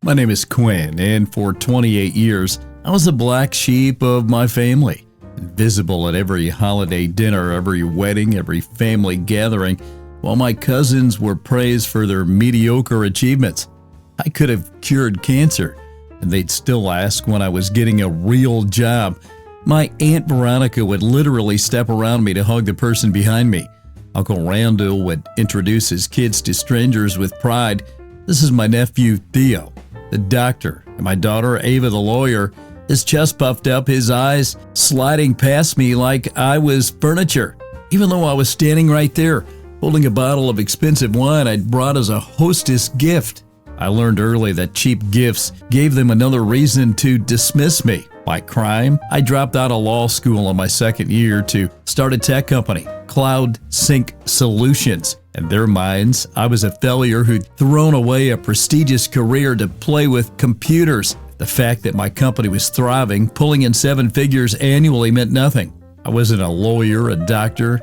My name is Quinn, and for 28 years, I was the black sheep of my family. Invisible at every holiday dinner, every wedding, every family gathering, while my cousins were praised for their mediocre achievements. I could have cured cancer, and they'd still ask when I was getting a real job. My Aunt Veronica would literally step around me to hug the person behind me. Uncle Randall would introduce his kids to strangers with pride. This is my nephew Theo, the doctor, and my daughter Ava, the lawyer. His chest puffed up, his eyes sliding past me like I was furniture, even though I was standing right there, holding a bottle of expensive wine I'd brought as a hostess gift. I learned early that cheap gifts gave them another reason to dismiss me. By crime, I dropped out of law school in my second year to start a tech company, Cloud Sync Solutions. In their minds, I was a failure who'd thrown away a prestigious career to play with computers. The fact that my company was thriving, pulling in 7 figures annually meant nothing. I wasn't a lawyer, a doctor,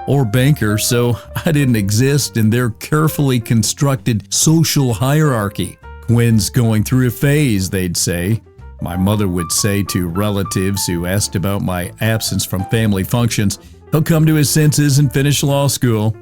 or banker, so I didn't exist in their carefully constructed social hierarchy. Quinn's going through a phase, they'd say. My mother would say to relatives who asked about my absence from family functions, he'll come to his senses and finish law school.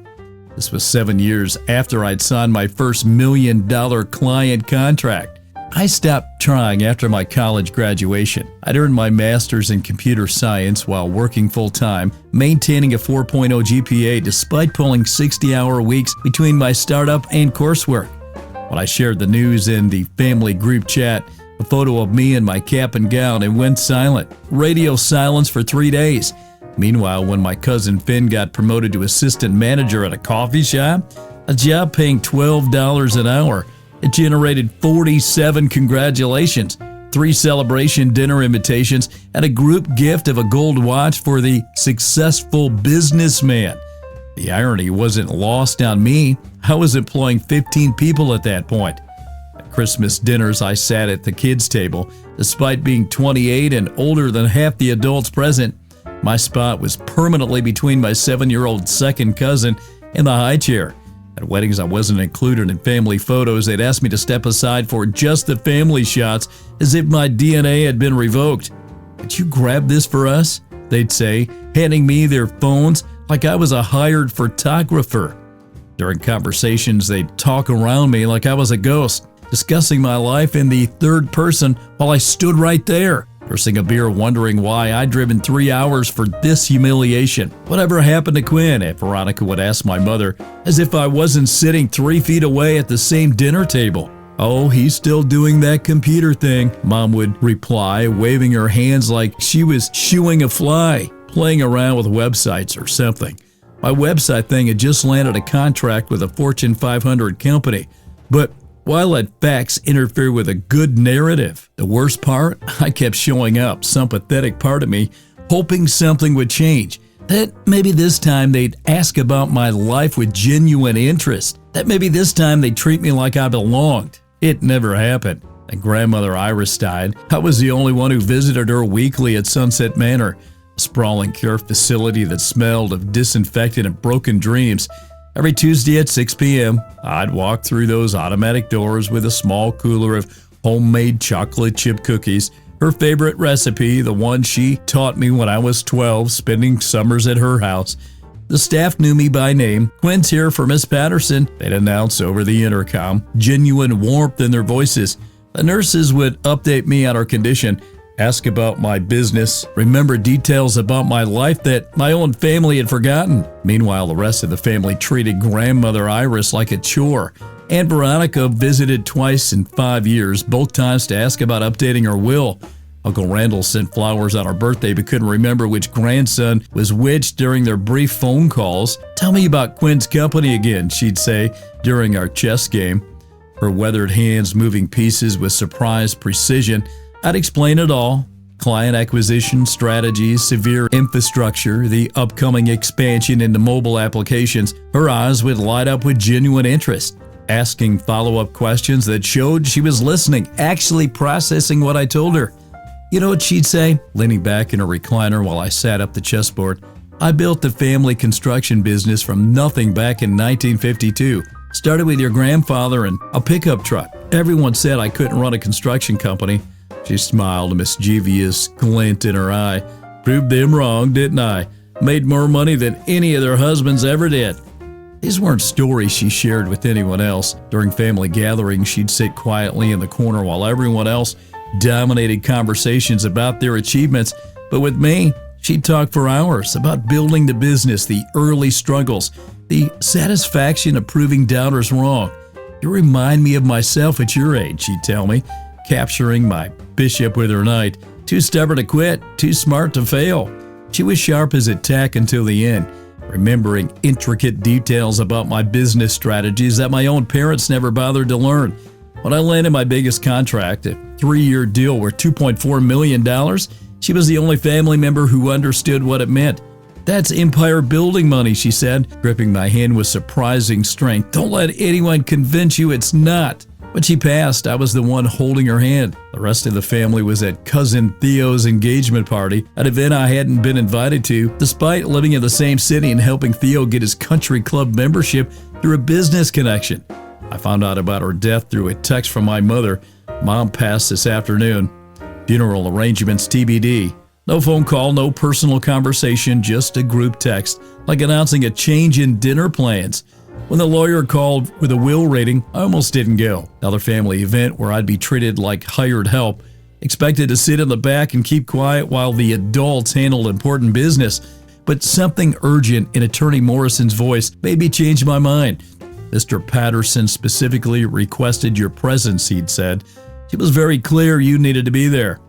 This was 7 years after I'd signed my first $1 million client contract. I stopped trying after my college graduation. I'd earned my master's in computer science while working full-time, maintaining a 4.0 GPA despite pulling 60-hour weeks between my startup and coursework. When I shared the news in the family group chat, a photo of me in my cap and gown, and went silent. Radio silence for 3 days. Meanwhile, when my cousin Finn got promoted to assistant manager at a coffee shop, a job paying $12 an hour, it generated 47 congratulations, 3 celebration dinner invitations, and a group gift of a gold watch for the successful businessman. The irony wasn't lost on me. I was employing 15 people at that point. At Christmas dinners, I sat at the kids' table. Despite being 28 and older than half the adults present, my spot was permanently between my 7-year-old second cousin and the high chair. At weddings, I wasn't included in family photos. They'd ask me to step aside for just the family shots, as if my DNA had been revoked. "Could you grab this for us?" they'd say, handing me their phones like I was a hired photographer. During conversations, they'd talk around me like I was a ghost, discussing my life in the third person while I stood right there, nursing a beer, wondering why I'd driven 3 hours for this humiliation. "Whatever happened to Quinn?" Aunt Veronica would ask my mother, as if I wasn't sitting 3 feet away at the same dinner table. "Oh, he's still doing that computer thing," Mom would reply, waving her hands like she was shooing a fly, playing around with websites or something. My website thing had just landed a contract with a Fortune 500 company, but why let facts interfere with a good narrative? The worst part? I kept showing up, some pathetic part of me, hoping something would change. That maybe this time they'd ask about my life with genuine interest. That maybe this time they'd treat me like I belonged. It never happened. And grandmother Iris died. I was the only one who visited her weekly at Sunset Manor, a sprawling care facility that smelled of disinfectant and broken dreams. Every Tuesday at 6 p.m., I'd walk through those automatic doors with a small cooler of homemade chocolate chip cookies, her favorite recipe, the one she taught me when I was 12, spending summers at her house. The staff knew me by name. "Quinn's here for Miss Patterson," they'd announce over the intercom, genuine warmth in their voices. The nurses would update me on her condition, ask about my business, remember details about my life that my own family had forgotten. Meanwhile, the rest of the family treated grandmother Iris like a chore. Aunt Veronica visited twice in 5 years, both times to ask about updating her will. Uncle Randall sent flowers on her birthday but couldn't remember which grandson was which during their brief phone calls. "Tell me about Quinn's company again," she'd say during our chess game, her weathered hands moving pieces with surprised precision. I'd explain it all: client acquisition strategies, severe infrastructure, the upcoming expansion into mobile applications. Her eyes would light up with genuine interest, asking follow-up questions that showed she was listening, actually processing what I told her. "You know what she'd say?" leaning back in her recliner while I sat up the chessboard. "I built the family construction business from nothing back in 1952. Started with your grandfather and a pickup truck. Everyone said I couldn't run a construction company." She smiled, a mischievous glint in her eye. "Proved them wrong, didn't I? Made more money than any of their husbands ever did." These weren't stories she shared with anyone else. During family gatherings, she'd sit quietly in the corner while everyone else dominated conversations about their achievements. But with me, she'd talk for hours about building the business, the early struggles, the satisfaction of proving doubters wrong. "You remind me of myself at your age," she'd tell me, capturing my bishop with her knight. "Too stubborn to quit, too smart to fail." She was sharp as a tack until the end, remembering intricate details about my business strategies that my own parents never bothered to learn. When I landed my biggest contract, a 3-year deal worth $2.4 million, she was the only family member who understood what it meant. "That's empire building money," she said, gripping my hand with surprising strength. "Don't let anyone convince you it's not." When she passed, I was the one holding her hand. The rest of the family was at Cousin Theo's engagement party, an event I hadn't been invited to, despite living in the same city and helping Theo get his country club membership through a business connection. I found out about her death through a text from my mother. "Mom passed this afternoon. Funeral arrangements TBD." No phone call, no personal conversation, just a group text, like announcing a change in dinner plans. When the lawyer called with a will rating, I almost didn't go. Another family event where I'd be treated like hired help, expected to sit in the back and keep quiet while the adults handled important business. But something urgent in Attorney Morrison's voice made me change my mind. "Mr. Patterson specifically requested your presence," he'd said. "It was very clear you needed to be there."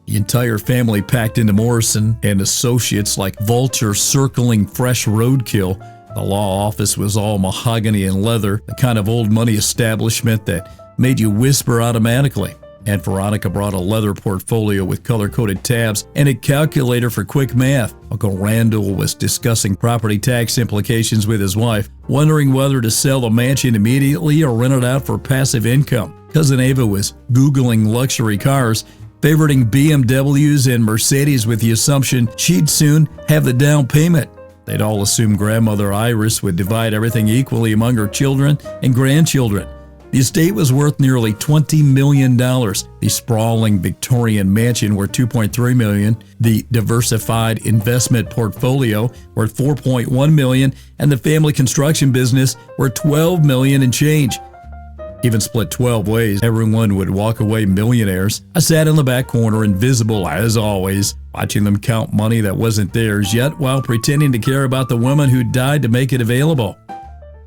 The entire family packed into Morrison and Associates like vultures circling fresh roadkill. The law office was all mahogany and leather, the kind of old money establishment that made you whisper automatically. Aunt Veronica brought a leather portfolio with color-coded tabs and a calculator for quick math. Uncle Randall was discussing property tax implications with his wife, wondering whether to sell the mansion immediately or rent it out for passive income. Cousin Ava was Googling luxury cars, favoriting BMWs and Mercedes with the assumption she'd soon have the down payment. They'd all assumed grandmother Iris would divide everything equally among her children and grandchildren. The estate was worth nearly $20 million. The sprawling Victorian mansion worth $2.3 million, the diversified investment portfolio worth $4.1 million, and the family construction business worth $12 million and change. Even split 12 ways, everyone would walk away millionaires. I sat in the back corner, invisible as always, watching them count money that wasn't theirs, yet while pretending to care about the woman who died to make it available.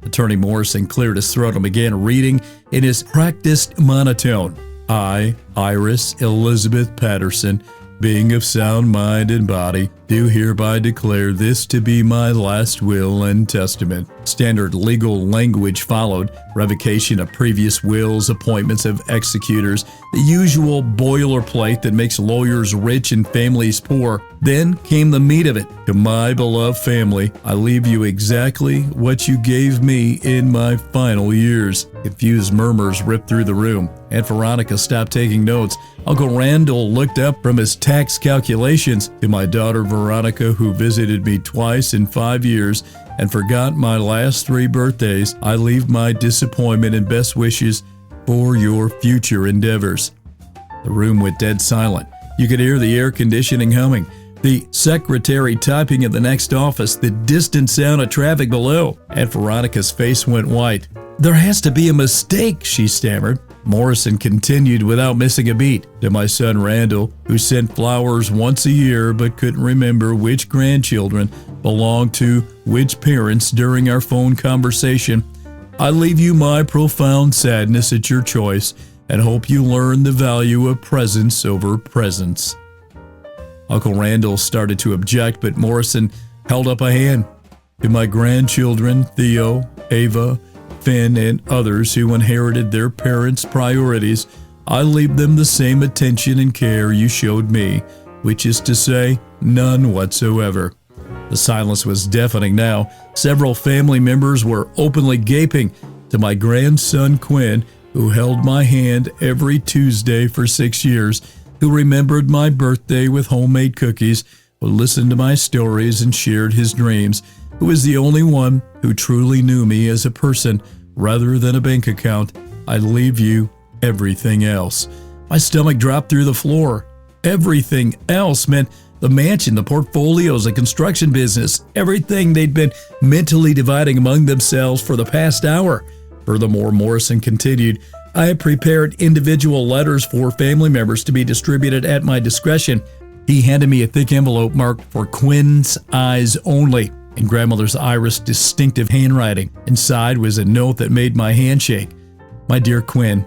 Attorney Morrison cleared his throat and began reading in his practiced monotone. "I, Iris Elizabeth Patterson, being of sound mind and body, do hereby declare this to be my last will and testament." Standard legal language followed: revocation of previous wills, appointments of executors, the usual boilerplate that makes lawyers rich and families poor. Then came the meat of it. "To my beloved family, I leave you exactly what you gave me in my final years." Confused murmurs ripped through the room. Aunt Veronica stopped taking notes. Uncle Randall looked up from his tax calculations. "To my daughter Veronica, who visited me twice in 5 years and forgot my last 3 birthdays, I leave my disappointment and best wishes for your future endeavors." The room went dead silent. You could hear the air conditioning humming, the secretary typing in the next office, the distant sound of traffic below. Aunt Veronica's face went white. "There has to be a mistake," she stammered. Morrison continued without missing a beat. "To my son Randall, who sent flowers once a year but couldn't remember which grandchildren belonged to which parents during our phone conversation, I leave you my profound sadness at your choice and hope you learn the value of presence over presence." Uncle Randall started to object, but Morrison held up a hand. "To my grandchildren, Theo, Ava, Finn, and others who inherited their parents' priorities, I leave them the same attention and care you showed me, which is to say, none whatsoever." The silence was deafening now. Several family members were openly gaping. "To my grandson Quinn, who held my hand every Tuesday for 6 years, who remembered my birthday with homemade cookies, who listened to my stories and shared his dreams, who is the only one who truly knew me as a person, Rather than a bank account, I leave you everything else. My stomach dropped through the floor. Everything else meant the mansion, the portfolios, the construction business, everything they'd been mentally dividing among themselves for the past hour. Furthermore, Morrison continued, I have prepared individual letters for family members to be distributed at my discretion. He handed me a thick envelope marked for Quinn's eyes only in grandmother's Iris' distinctive handwriting. Inside was a note that made my hand shake. My dear Quinn,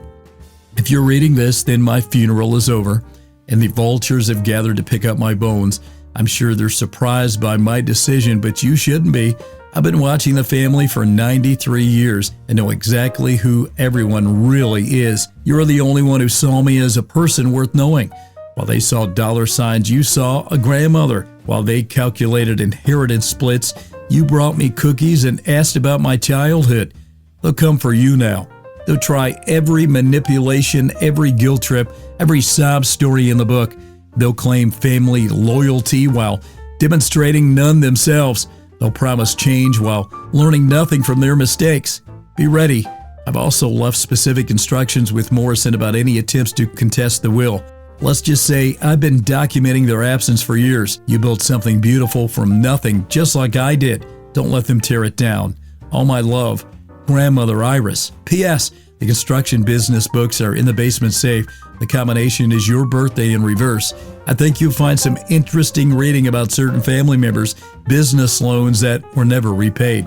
if you're reading this, then my funeral is over, and the vultures have gathered to pick up my bones. I'm sure they're surprised by my decision, but you shouldn't be. I've been watching the family for 93 years and know exactly who everyone really is. You're the only one who saw me as a person worth knowing. While they saw dollar signs, you saw a grandmother. While they calculated inheritance splits, you brought me cookies and asked about my childhood. They'll come for you now. They'll try every manipulation, every guilt trip, every sob story in the book. They'll claim family loyalty while demonstrating none themselves. They'll promise change while learning nothing from their mistakes. Be ready. I've also left specific instructions with Morrison about any attempts to contest the will. Let's just say I've been documenting their absence for years. You built something beautiful from nothing, just like I did. Don't let them tear it down. All my love, Grandmother Iris. P.S. The construction business books are in the basement safe. The combination is your birthday in reverse. I think you'll find some interesting reading about certain family members' business loans that were never repaid.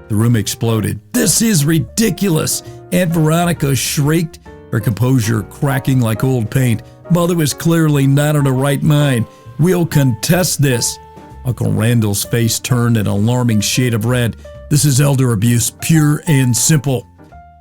The room exploded. This is ridiculous! Aunt Veronica shrieked, her composure cracking like old paint. Mother was clearly not in her right mind. We'll contest this. Uncle Randall's face turned an alarming shade of red. This is elder abuse, pure and simple.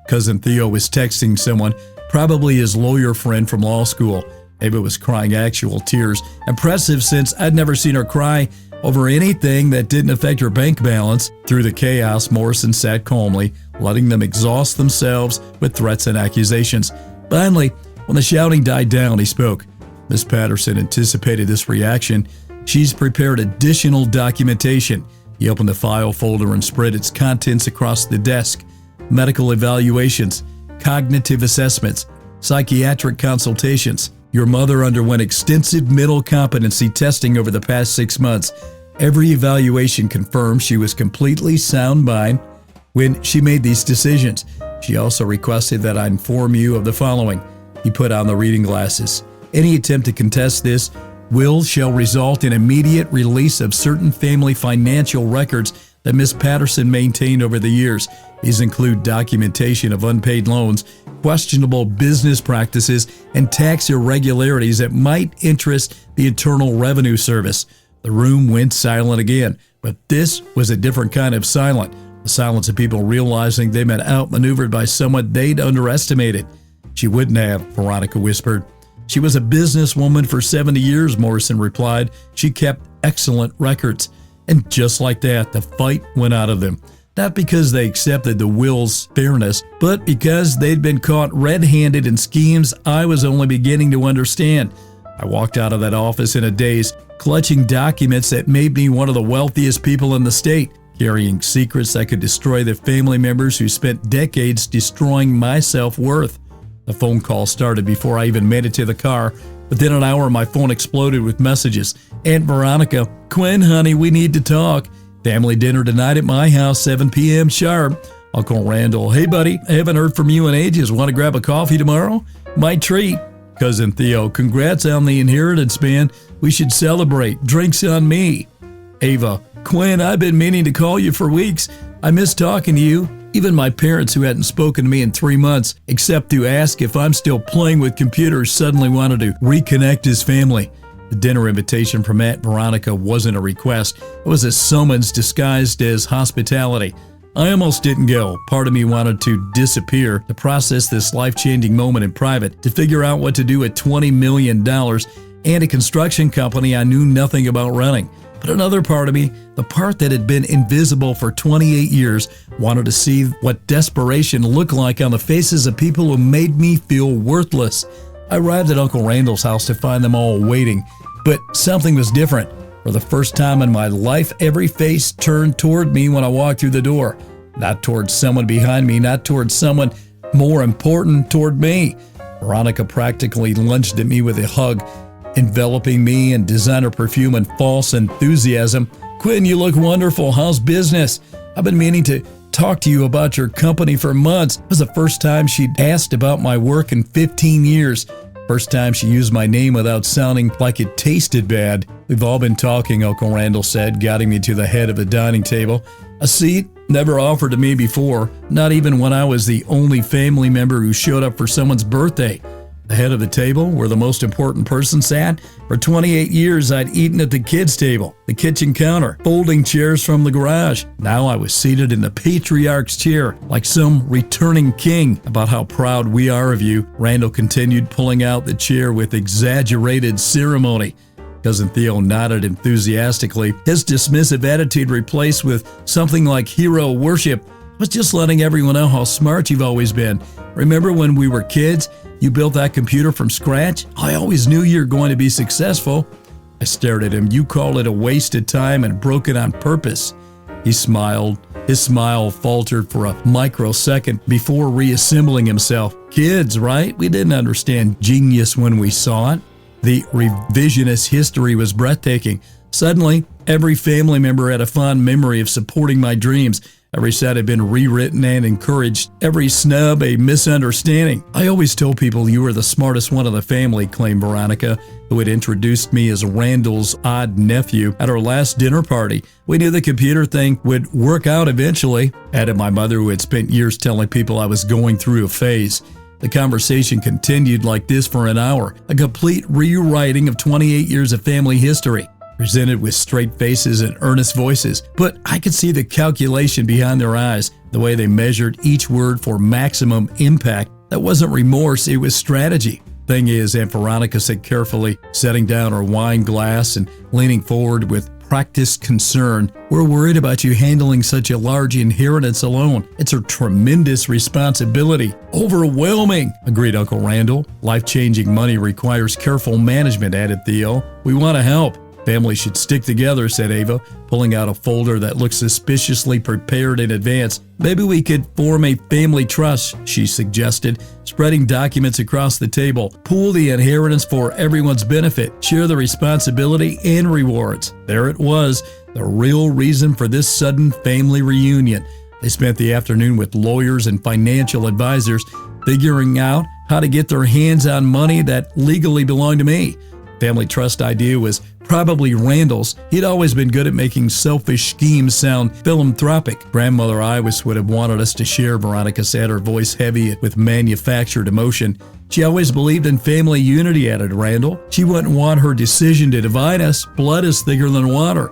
Cousin Theo was texting someone, probably his lawyer friend from law school. Ava was crying actual tears. Impressive, since I'd never seen her cry over anything that didn't affect her bank balance. Through the chaos, Morrison sat calmly, letting them exhaust themselves with threats and accusations. Finally, when the shouting died down, he spoke. Miss Patterson anticipated this reaction. She's prepared additional documentation. He opened the file folder and spread its contents across the desk. Medical evaluations, cognitive assessments, psychiatric consultations. Your mother underwent extensive mental competency testing over the past 6 months. Every evaluation confirmed she was completely sound mind when she made these decisions. She also requested that I inform you of the following. He put on the reading glasses. Any attempt to contest this will shall result in immediate release of certain family financial records that Miss Patterson maintained over the years. These include documentation of unpaid loans, questionable business practices, and tax irregularities that might interest the Internal Revenue Service. The room went silent again, but this was a different kind of silent. The silence of people realizing they'd been outmaneuvered by someone they'd underestimated. She wouldn't have, Veronica whispered. She was a businesswoman for 70 years, Morrison replied. She kept excellent records. And just like that, the fight went out of them. Not because they accepted the will's fairness, but because they'd been caught red-handed in schemes I was only beginning to understand. I walked out of that office in a daze, clutching documents that made me one of the wealthiest people in the state, carrying secrets that could destroy the family members who spent decades destroying my self-worth. The phone call started before I even made it to the car. Within an hour, my phone exploded with messages. Aunt Veronica, Quinn, honey, we need to talk. Family dinner tonight at my house, 7 p.m. sharp. Uncle Randall, hey buddy, I haven't heard from you in ages. Want to grab a coffee tomorrow? My treat. Cousin Theo, congrats on the inheritance, man. We should celebrate. Drinks on me. Ava, Quinn, I've been meaning to call you for weeks. I miss talking to you. Even my parents, who hadn't spoken to me in 3 months, except to ask if I'm still playing with computers, suddenly wanted to reconnect his family. The dinner invitation from Aunt Veronica wasn't a request. It was a summons disguised as hospitality. I almost didn't go. Part of me wanted to disappear, to process this life-changing moment in private, to figure out what to do with $20 million and a construction company I knew nothing about running. But another part of me, the part that had been invisible for 28 years, wanted to see what desperation looked like on the faces of people who made me feel worthless. I arrived at Uncle Randall's house to find them all waiting, but something was different. For the first time in my life, every face turned toward me when I walked through the door. not towards someone behind me, not towards someone more important toward me. Veronica practically lunged at me with a hug, enveloping me in designer perfume and false enthusiasm. "Quinn, you look wonderful. How's business? I've been meaning to talk to you about your company for months." It was the first time she'd asked about my work in 15 years. First time she used my name without sounding like it tasted bad. "We've all been talking," Uncle Randall said, guiding me to the head of the dining table. A seat never offered to me before, not even when I was the only family member who showed up for someone's birthday. The head of the table, where the most important person sat. For 28 years, I'd eaten at the kids' table, the kitchen counter, folding chairs from the garage. Now I was seated in the patriarch's chair, like some returning king. "About how proud we are of you," Randall continued, pulling out the chair with exaggerated ceremony. Cousin Theo nodded enthusiastically, his dismissive attitude replaced with something like hero worship. "I was just letting everyone know how smart you've always been. Remember when we were kids? You built that computer from scratch? I always knew you were going to be successful." I stared at him. "You called it a waste of time and broke it on purpose." He smiled. His smile faltered for a microsecond before reassembling himself. "Kids, right? We didn't understand genius when we saw it." The revisionist history was breathtaking. Suddenly, every family member had a fond memory of supporting my dreams. Every set had been rewritten and encouraged. Every snub a misunderstanding. "I always told people you were the smartest one of the family," claimed Veronica, who had introduced me as Randall's odd nephew at our last dinner party. "We knew the computer thing would work out eventually," added my mother, who had spent years telling people I was going through a phase. The conversation continued like this for an hour, a complete rewriting of 28 years of family history, presented with straight faces and earnest voices. But I could see the calculation behind their eyes, the way they measured each word for maximum impact. That wasn't remorse, it was strategy. "Thing is," Aunt Veronica said carefully, setting down her wine glass and leaning forward with practiced concern, "we're worried about you handling such a large inheritance alone. It's a tremendous responsibility." "Overwhelming," agreed Uncle Randall. "Life-changing money requires careful management," added Theo. "We want to help." "Families should stick together," said Ava, pulling out a folder that looked suspiciously prepared in advance. "Maybe we could form a family trust," she suggested, spreading documents across the table. "Pool the inheritance for everyone's benefit. Share the responsibility and rewards." There it was, the real reason for this sudden family reunion. They spent the afternoon with lawyers and financial advisors, figuring out how to get their hands on money that legally belonged to me. Family trust idea was probably Randall's. He'd always been good at making selfish schemes sound philanthropic. Grandmother Iris would have wanted us to share, Veronica said, her voice heavy with manufactured emotion. "She always believed in family unity," added Randall. "She wouldn't want her decision to divide us. Blood is thicker than water."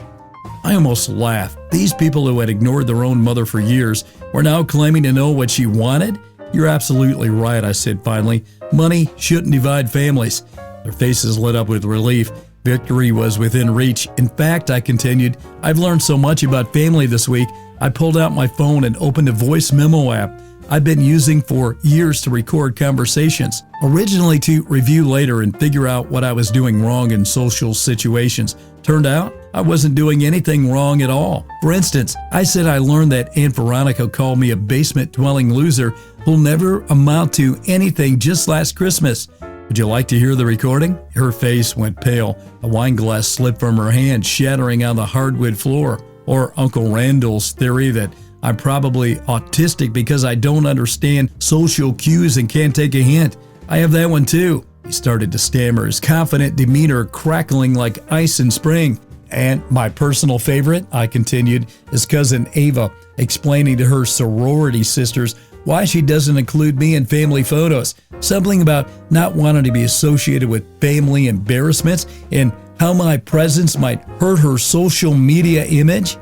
I almost laughed. These people who had ignored their own mother for years were now claiming to know what she wanted? "You're absolutely right," I said finally. "Money shouldn't divide families." Their faces lit up with relief. Victory was within reach. "In fact," I continued, "I've learned so much about family this week. I pulled out my phone and opened a voice memo app I've been using for years to record conversations, originally to review later and figure out what I was doing wrong in social situations. Turned out I wasn't doing anything wrong at all. For instance, I said I learned that Aunt Veronica called me a basement-dwelling loser who'll never amount to anything just last Christmas. Would you like to hear the recording?" Her face went pale. A wine glass slipped from her hand, shattering on the hardwood floor. Or Uncle Randall's theory that I'm probably autistic because I don't understand social cues and can't take a hint. I have that one too. He started to stammer, his confident demeanor crackling like ice in spring. "And my personal favorite," I continued, is Cousin Ava explaining to her sorority sisters why she doesn't include me in family photos. Something about not wanting to be associated with family embarrassments and how my presence might hurt her social media image.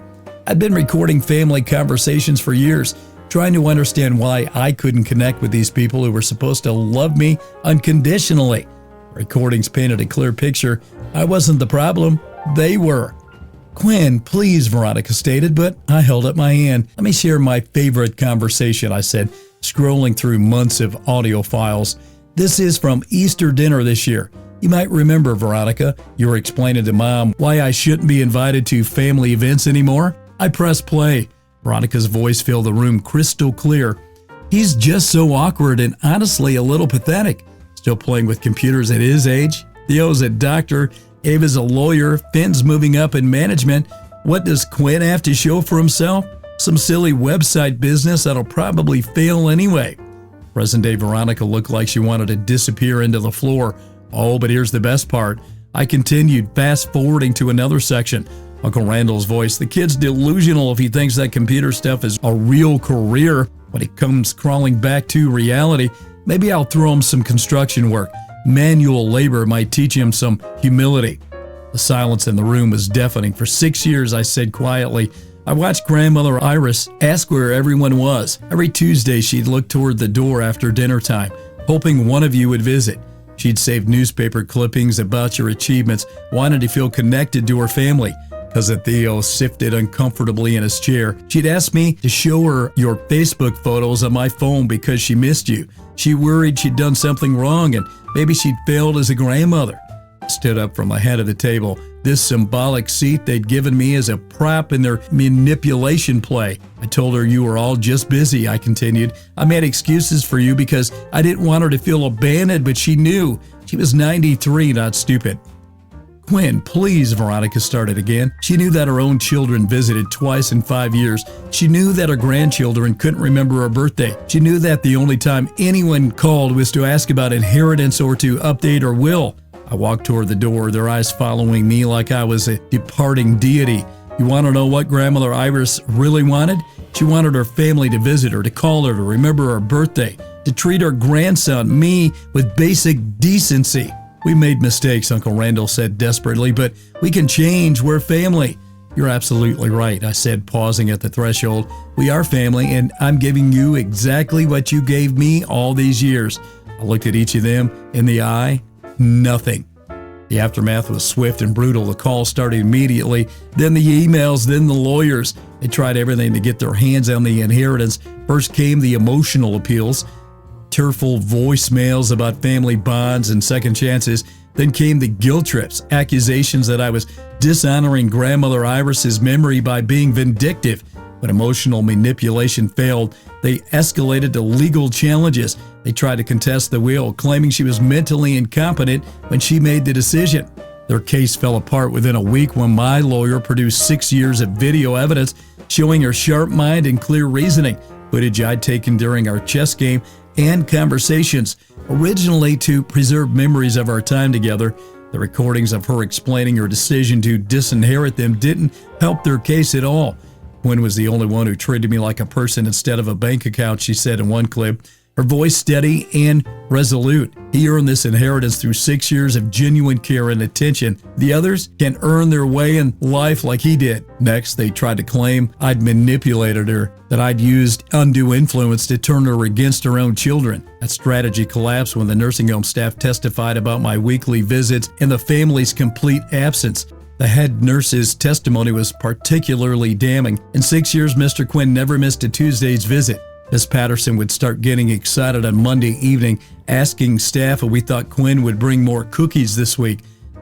I'd been recording family conversations for years, trying to understand why I couldn't connect with these people who were supposed to love me unconditionally. Recordings painted a clear picture. I wasn't the problem. They were. "Quinn, please," Veronica stated, but I held up my hand. "Let me share my favorite conversation," I said, scrolling through months of audio files. "This is from Easter dinner this year. You might remember, Veronica, you were explaining to Mom why I shouldn't be invited to family events anymore." I pressed play. Veronica's voice filled the room crystal clear. He's just so awkward and honestly a little pathetic. Still playing with computers at his age? Theo's a doctor, Ava's a lawyer, Finn's moving up in management. What does Quinn have to show for himself? Some silly website business that'll probably fail anyway. Present-day Veronica looked like she wanted to disappear into the floor. Oh, but here's the best part. I continued, fast-forwarding to another section. Uncle Randall's voice. The kid's delusional if he thinks that computer stuff is a real career. When he comes crawling back to reality, maybe I'll throw him some construction work. Manual labor might teach him some humility. The silence in the room was deafening. For 6 years, I said quietly, I watched Grandmother Iris ask where everyone was. Every Tuesday, she'd look toward the door after dinner time, hoping one of you would visit. She'd save newspaper clippings about your achievements, wanted to feel connected to her family. Cousin Theo shifted uncomfortably in his chair. She'd ask me to show her your Facebook photos on my phone because she missed you. She worried she'd done something wrong and maybe she'd failed as a grandmother. I stood up from the head of the table. This symbolic seat they'd given me as a prop in their manipulation play. I told her you were all just busy, I continued. I made excuses for you because I didn't want her to feel abandoned, but she knew. She was 93, not stupid. Quinn, please, Veronica started again. She knew that her own children visited twice in 5 years. She knew that her grandchildren couldn't remember her birthday. She knew that the only time anyone called was to ask about inheritance or to update her will. I walked toward the door, their eyes following me like I was a departing deity. You want to know what Grandmother Iris really wanted? She wanted her family to visit her, to call her, to remember her birthday, to treat her grandson, me, with basic decency. We made mistakes, Uncle Randall said desperately, but we can change. We're family. You're absolutely right, I said, pausing at the threshold. We are family, and I'm giving you exactly what you gave me all these years. I looked at each of them in the eye. Nothing. The aftermath was swift and brutal. The calls started immediately, then the emails, then the lawyers. They tried everything to get their hands on the inheritance. First came the emotional appeals, tearful voicemails about family bonds and second chances. Then came the guilt trips, accusations that I was dishonoring Grandmother Iris's memory by being vindictive. When emotional manipulation failed, they escalated to legal challenges. They tried to contest the will, claiming she was mentally incompetent when she made the decision. Their case fell apart within a week when my lawyer produced 6 years of video evidence showing her sharp mind and clear reasoning, footage I'd taken during our chess game and conversations, originally to preserve memories of our time together. The recordings of her explaining her decision to disinherit them didn't help their case at all. Quinn was the only one who treated me like a person instead of a bank account, she said in one clip, her voice steady and resolute. He earned this inheritance through 6 years of genuine care and attention. The others can earn their way in life like he did. Next, they tried to claim I'd manipulated her, that I'd used undue influence to turn her against her own children. That strategy collapsed when the nursing home staff testified about my weekly visits and the family's complete absence. The head nurse's testimony was particularly damning. In 6 years, Mr. Quinn never missed a Tuesday's visit. Miss Patterson would start getting excited on Monday evening, asking staff if we thought Quinn would bring more cookies this week.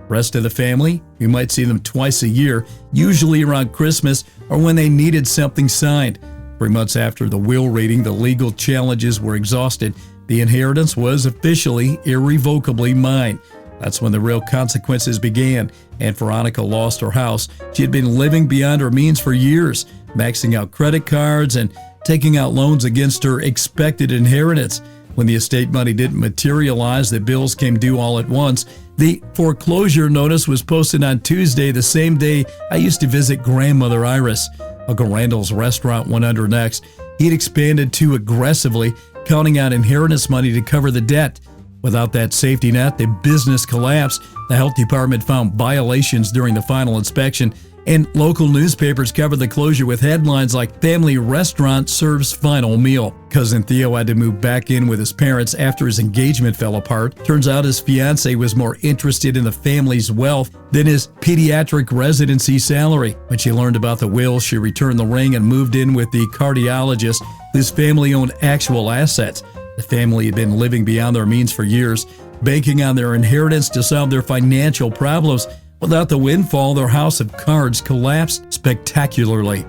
Rest of the family, we might see them twice a year, usually around Christmas or when they needed something signed. 3 months after the will reading, the legal challenges were exhausted. The inheritance was officially, irrevocably mine. That's when the real consequences began. Aunt Veronica lost her house. She had been living beyond her means for years, maxing out credit cards and taking out loans against her expected inheritance. When the estate money didn't materialize, the bills came due all at once. The foreclosure notice was posted on Tuesday, the same day I used to visit Grandmother Iris. Uncle Randall's restaurant went under next. He'd expanded too aggressively, counting out inheritance money to cover the debt. Without that safety net, the business collapsed. The health department found violations during the final inspection, and local newspapers covered the closure with headlines like "Family Restaurant Serves Final Meal." Cousin Theo had to move back in with his parents after his engagement fell apart. Turns out his fiancée was more interested in the family's wealth than his pediatric residency salary. When she learned about the will, she returned the ring and moved in with the cardiologist whose family owned actual assets. The family had been living beyond their means for years, banking on their inheritance to solve their financial problems. Without the windfall, their house of cards collapsed spectacularly.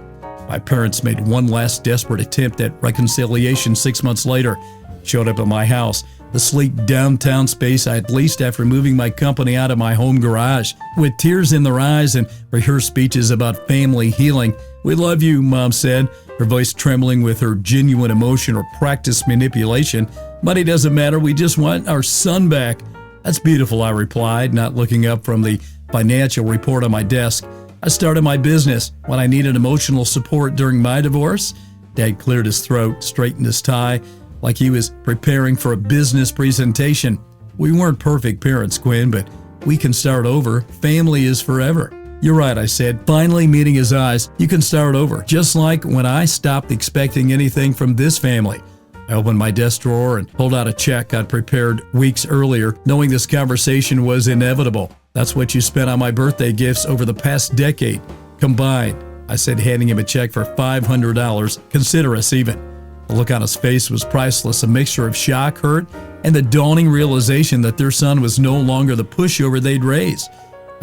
My parents made one last desperate attempt at reconciliation 6 months later. Showed up at my house, the sleek downtown space I had leased after moving my company out of my home garage. With tears in their eyes and rehearsed speeches about family healing. "We love you," Mom said, her voice trembling with her genuine emotion or practiced manipulation. "Money doesn't matter, we just want our son back." "That's beautiful," I replied, not looking up from the financial report on my desk. "I started my business when I needed emotional support during my divorce." Dad cleared his throat, straightened his tie, like he was preparing for a business presentation. "We weren't perfect parents, Quinn, but we can start over. Family is forever." "You're right," I said, finally meeting his eyes. "You can start over, just like when I stopped expecting anything from this family." I opened my desk drawer and pulled out a check I'd prepared weeks earlier, knowing this conversation was inevitable. "That's what you spent on my birthday gifts over the past decade, combined," I said, handing him a check for $500. "Consider us even." The look on his face was priceless, a mixture of shock, hurt, and the dawning realization that their son was no longer the pushover they'd raised.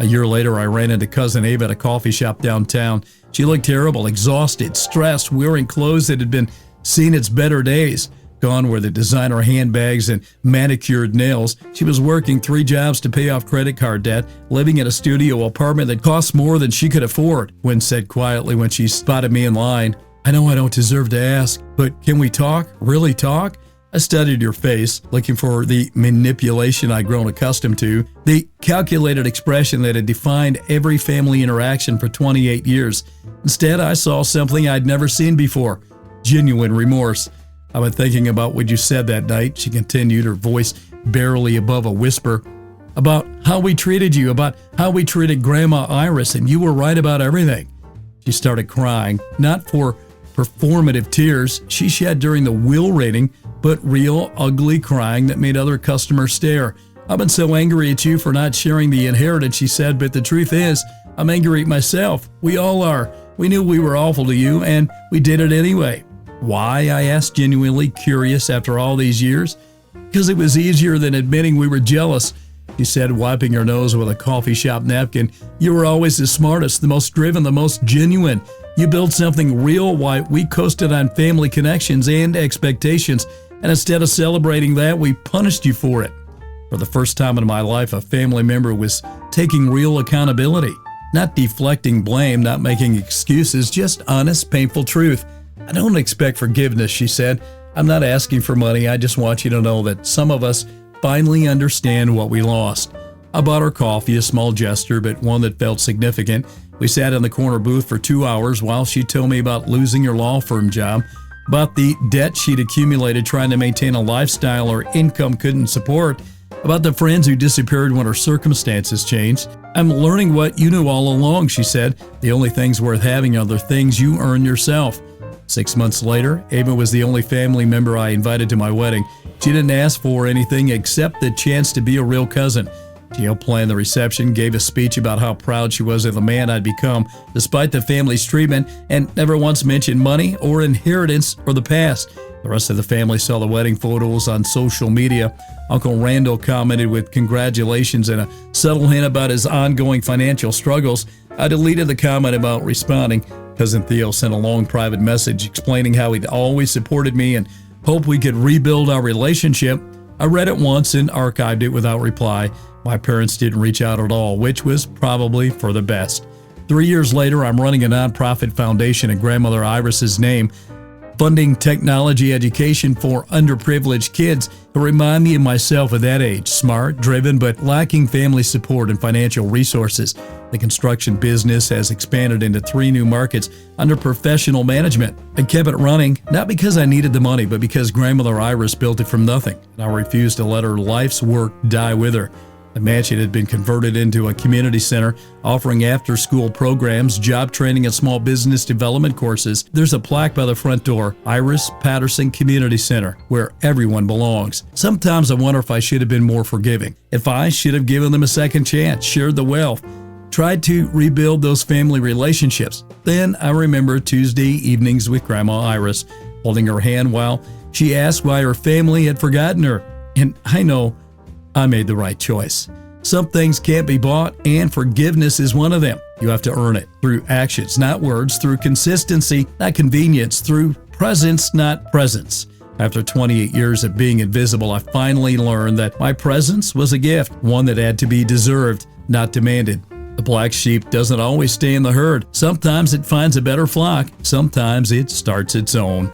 A year later, I ran into Cousin Ava at a coffee shop downtown. She looked terrible, exhausted, stressed, wearing clothes that had been seen its better days. Gone were the designer handbags and manicured nails. She was working 3 jobs to pay off credit card debt, living in a studio apartment that cost more than she could afford. Gwen said quietly when she spotted me in line, "I know I don't deserve to ask, but can we talk? Really talk?" I studied her face, looking for the manipulation I'd grown accustomed to, the calculated expression that had defined every family interaction for 28 years. Instead, I saw something I'd never seen before, genuine remorse. "I've been thinking about what you said that night," she continued, her voice barely above a whisper. "About how we treated you, about how we treated Grandma Iris, and you were right about everything." She started crying, not for performative tears she shed during the will reading, but real, ugly crying that made other customers stare. "I've been so angry at you for not sharing the inheritance," she said, "but the truth is, I'm angry at myself. We all are. We knew we were awful to you, and we did it anyway." "Why?" I asked, genuinely curious after all these years. "Because it was easier than admitting we were jealous," she said, wiping her nose with a coffee shop napkin. "You were always the smartest, the most driven, the most genuine. You built something real while we coasted on family connections and expectations, and instead of celebrating that, we punished you for it." For the first time in my life, a family member was taking real accountability, not deflecting blame, not making excuses, just honest, painful truth. "I don't expect forgiveness," she said. "I'm not asking for money. I just want you to know that some of us finally understand what we lost." I bought her coffee, a small gesture, but one that felt significant. We sat in the corner booth for 2 hours while she told me about losing her law firm job, about the debt she'd accumulated trying to maintain a lifestyle her income couldn't support, about the friends who disappeared when her circumstances changed. "I'm learning what you knew all along," she said. "The only things worth having are the things you earn yourself." 6 months later, Ava was the only family member I invited to my wedding. She didn't ask for anything except the chance to be a real cousin. She helped plan the reception, gave a speech about how proud she was of the man I'd become, despite the family's treatment, and never once mentioned money or inheritance or the past. The rest of the family saw the wedding photos on social media. Uncle Randall commented with congratulations and a subtle hint about his ongoing financial struggles. I deleted the comment about responding. Cousin Theo sent a long private message explaining how he'd always supported me and hoped we could rebuild our relationship. I read it once and archived it without reply. My parents didn't reach out at all, which was probably for the best. 3 years later, I'm running a nonprofit foundation in Grandmother Iris's name, funding technology education for underprivileged kids who remind me of myself at that age, smart, driven, but lacking family support and financial resources. The construction business has expanded into 3 new markets under professional management. I kept it running, not because I needed the money, but because Grandmother Iris built it from nothing, and I refused to let her life's work die with her. The mansion had been converted into a community center, offering after-school programs, job training, and small business development courses. There's a plaque by the front door, Iris Patterson Community Center, where everyone belongs. Sometimes I wonder if I should have been more forgiving, if I should have given them a second chance, shared the wealth, tried to rebuild those family relationships. Then I remember Tuesday evenings with Grandma Iris, holding her hand while she asked why her family had forgotten her. And I know I made the right choice. Some things can't be bought, and forgiveness is one of them. You have to earn it through actions, not words, through consistency, not convenience, through presence, not presence. After 28 years of being invisible, I finally learned that my presence was a gift, one that had to be deserved, not demanded. The black sheep doesn't always stay in the herd. Sometimes it finds a better flock. Sometimes it starts its own.